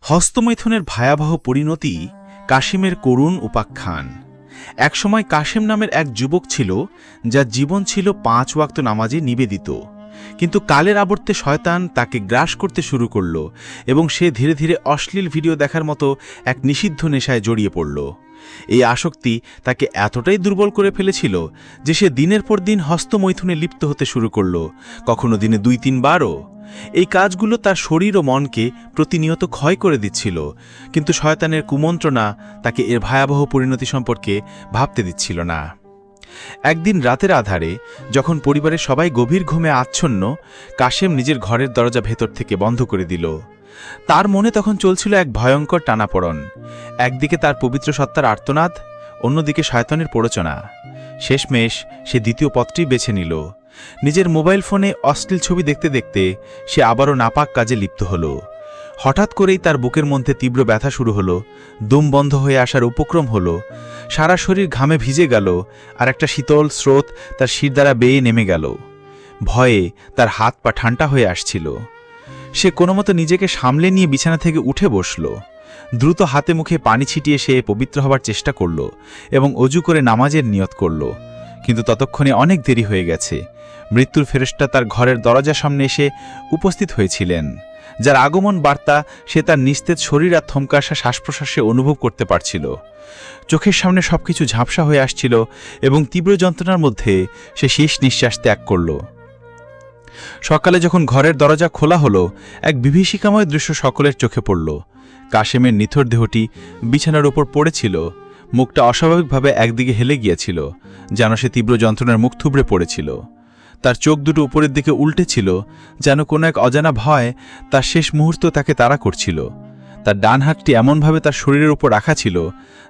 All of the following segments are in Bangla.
হস্তমৈথুনের ভয়াবহ পরিণতি কাশিমের করুণ উপাখ্যান। একসময় কাশিম নামের এক যুবক ছিল, যার জীবন ছিল 5 ওয়াক্ত নামাজে নিবেদিত। কিন্তু কালের আবর্তে শয়তান তাকে গ্রাস করতে শুরু করল এবং সে ধীরে ধীরে অশ্লীল ভিডিও দেখার মতো এক নিষিদ্ধ নেশায় জড়িয়ে পড়ল। এই আসক্তি তাকে এতটাই দুর্বল করে ফেলেছিল যে সে দিনের পর দিন হস্তমৈথুনে লিপ্ত হতে শুরু করল, কখনো দিনে 2-3 বারও। এই কাজগুলো তার শরীর ও মনকে প্রতিনিয়ত ক্ষয় করে দিচ্ছিল, কিন্তু শয়তানের কুমন্ত্রণা তাকে এর ভয়াবহ পরিণতি সম্পর্কে ভাবতে দিচ্ছিল না। একদিন রাতের আধারে যখন পরিবারের সবাই গভীর ঘুমে আচ্ছন্ন, কাশেম নিজের ঘরের দরজা ভেতর থেকে বন্ধ করে দিল। তার মনে তখন চলছিল এক ভয়ঙ্কর টানাপড়ন। একদিকে তার পবিত্র সত্তার আর্তনাদ, অন্যদিকে শয়তানের প্ররোচনা। শেষমেশ সে দ্বিতীয় পথটি বেছে নিল। নিজের মোবাইল ফোনে অশ্লীল ছবি দেখতে দেখতে সে আবারও নাপাক কাজে লিপ্ত হল। হঠাৎ করেই তার বুকের মধ্যে তীব্র ব্যথা শুরু হলো, দম বন্ধ হয়ে আসার উপক্রম হলো, সারা শরীর ঘামে ভিজে গেল, আর একটা শীতল স্রোত তার শির দ্বারা বেয়ে নেমে গেল। ভয়ে তার হাত পা ঠান্ডা হয়ে আসছিল। সে কোনোমতো নিজেকে সামলে নিয়ে বিছানা থেকে উঠে বসল। দ্রুত হাতে মুখে পানি ছিটিয়ে সে পবিত্র হবার চেষ্টা করল এবং অজু করে নামাজের নিয়ত করল। কিন্তু ততক্ষণে অনেক দেরি হয়ে গেছে। মৃত্যুর ফেরেশতা তার ঘরের দরজার সামনে এসে উপস্থিত হয়েছিলেন, যার আগমন বার্তা সে তার নিস্তেজ শরীর আর থমকা আসা শ্বাস প্রশ্বাসে অনুভব করতে পারছিল। চোখের সামনে সবকিছু ঝাপসা হয়ে আসছিল এবং তীব্র যন্ত্রণার মধ্যে সে শেষ নিঃশ্বাস ত্যাগ করল। সকালে যখন ঘরের দরজা খোলা হলো, এক বিভীষিকাময় দৃশ্য সকলের চোখে পড়ল। কাশেমের নিথর দেহটি বিছানার ওপর পড়েছিল, মুখটা অস্বাভাবিকভাবে একদিকে হেলে গিয়েছিল, যেন সে তীব্র যন্ত্রণার মুখ থুবড়ে পড়েছিল। তার চোখ দুটো উপরের দিকে উল্টে ছিল, যেন কোনো এক অজানা ভয় তার শেষ মুহূর্ত তাকে তাড়া করছিল। তার ডান হাতটি এমনভাবে তার শরীরের উপর রাখা ছিল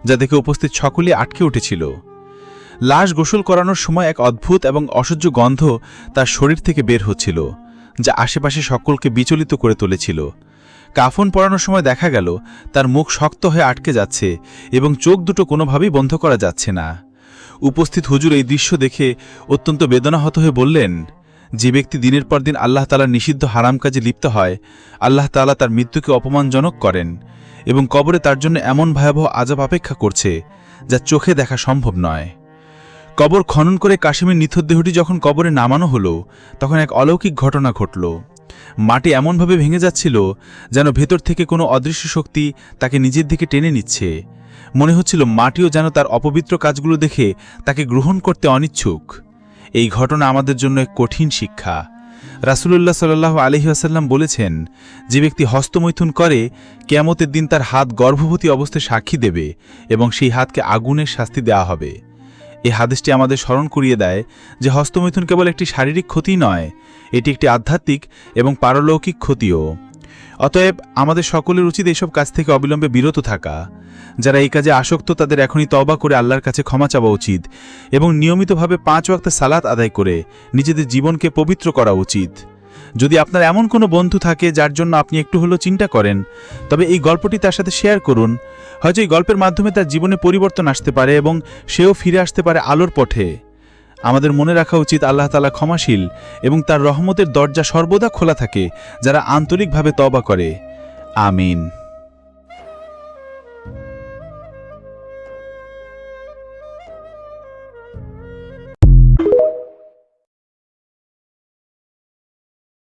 যা দেখে উপস্থিত সকলেই আটকে উঠেছিল। লাশ গোসল করানোর সময় এক অদ্ভুত এবং অসহ্য গন্ধ তার শরীর থেকে বের হচ্ছিল, যা আশেপাশে সকলকে বিচলিত করে তুলেছিল। কাফন পরানোর সময় দেখা গেল তার মুখ শক্ত হয়ে আটকে যাচ্ছে এবং চোখ দুটো কোনোভাবেই বন্ধ করা যাচ্ছে না। উপস্থিত হুজুর এই দৃশ্য দেখে অত্যন্ত বেদনাহত হয়ে বললেন, যে ব্যক্তি দিনের পর দিন আল্লাহ তাআলার নিষিদ্ধ হারাম কাজে লিপ্ত হয়, আল্লাহ তাআলা তার মৃত্যুকে অপমানজনক করেন এবং কবরে তার জন্য এমন ভয়াবহ আযাব অপেক্ষা করছে যা চোখে দেখা সম্ভব নয়। কবর খনন করে কাশেমের নিথর দেহটি যখন কবরে নামানো হলো, তখন এক অলৌকিক ঘটনা ঘটল। মাটি এমনভাবে ভেঙে যাচ্ছিল যেন ভেতর থেকে কোনো অদৃশ্য শক্তি তাকে নিজের দিকে টেনে নিচ্ছে। মনে হচ্ছিল মাটিও যেন তার অপবিত্র কাজগুলো দেখে তাকে গ্রহণ করতে অনিচ্ছুক। এই ঘটনা আমাদের জন্য এক কঠিন শিক্ষা। রাসূলুল্লাহ সাল্লাল্লাহু আলাইহি ওয়াসাল্লাম বলেছেন, যে ব্যক্তি হস্তমৈথুন করে, কিয়ামতের দিন তার হাত গর্ভবতী অবস্থায় সাক্ষী দেবে এবং সেই হাতকে আগুনের শাস্তি দেওয়া হবে। এই হাদিসটি আমাদের স্মরণ করিয়ে দেয় যে হস্তমৈথুন কেবল একটি শারীরিক ক্ষতি নয়, এটি একটি আধ্যাত্মিক এবং পারলৌকিক ক্ষতিও। অতএব আমাদের সকলের উচিত এইসব কাজ থেকে অবিলম্বে বিরত থাকা। যারা এই কাজে আসক্ত তাদের এখনই তওবা করে আল্লাহর কাছে ক্ষমা চাওয়া উচিত এবং নিয়মিতভাবে 5 ওয়াক্ত সালাত আদায় করে নিজেদের জীবনকে পবিত্র করা উচিত। যদি আপনার এমন কোনো বন্ধু থাকে যার জন্য আপনি একটু হলেও চিন্তা করেন, তবে এই গল্পটি তার সাথে শেয়ার করুন। হয়তো এই গল্পের মাধ্যমে তার জীবনে পরিবর্তন আসতে পারে এবং সেও ফিরে আসতে পারে আলোর পথে। আমাদের মনে রাখা উচিত, আল্লাহ তাআলা ক্ষমাশীল এবং তার রহমতের দরজা সর্বদা খোলা থাকে যারা আন্তরিকভাবে তওবা করে। আমিন।